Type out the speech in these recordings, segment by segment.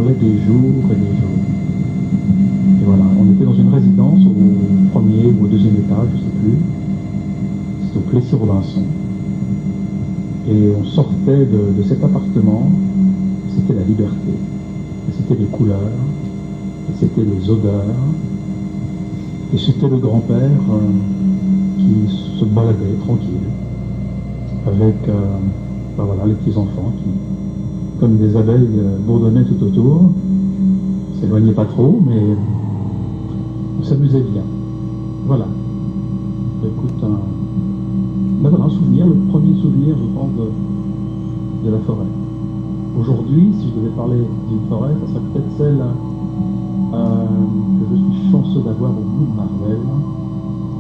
durait des jours et des jours. Et voilà, on était dans une résidence au premier ou au deuxième étage, je ne sais plus. C'était au Plessis-Robinson. Et on sortait de cet appartement, c'était la liberté. Et c'était les couleurs, et c'était les odeurs, et c'était le grand-père qui se baladait tranquille, avec voilà, les petits-enfants qui, comme des abeilles, bourdonnaient tout autour. On ne s'éloignait pas trop, mais on s'amusait bien. Voilà. Écoute, voilà, un souvenir, le premier souvenir, je pense, de la forêt. Aujourd'hui, si je devais parler d'une forêt, ça serait peut-être celle que je suis chanceux d'avoir au bout de ma ruelle,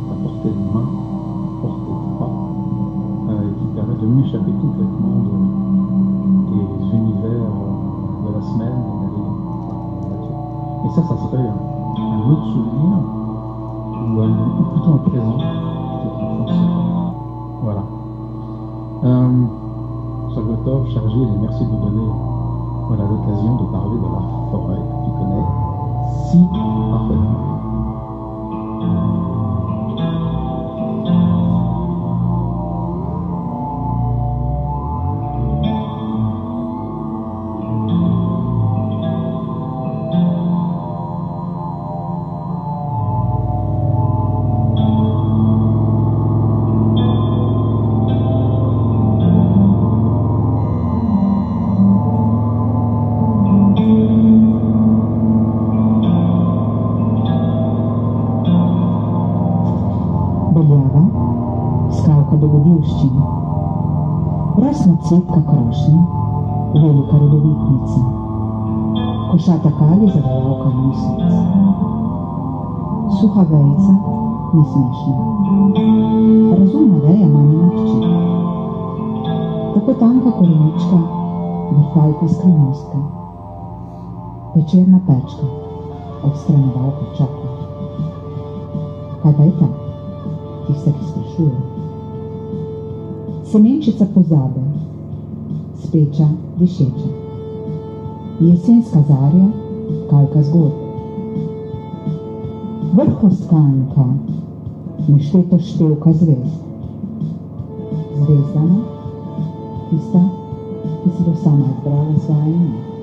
à portée de main, à portée de bras, et qui permet de m'échapper complètement des univers de la semaine et d'aller en nature. Et ça serait un autre souvenir, ou plutôt un présent, peut-être un français. Voilà. Salvatore, cher Gilles, et merci de nous donner l'occasion de parler de la forêt que tu connais si parfaitement. Dogodivščina. Rosna cvetka krošnje, velika rodovitnica, košata kali zavajalka nosec. Suha vejca, nesmešna. Razumna veja mamina hči. Tako tanka korenička, vrtalka skrivnostka. Večerna pečka, odstranjevalka čakla. Kaj pa je ta? Tista, ki sprašuje. Semenčica pozabe, speča, dišeča. Jesenska zarja, kalka zgodb. Vrhostkajnka, nešteto števka zvezd. Zvezdana, tista, ki si bo sama izbrala svoje ime.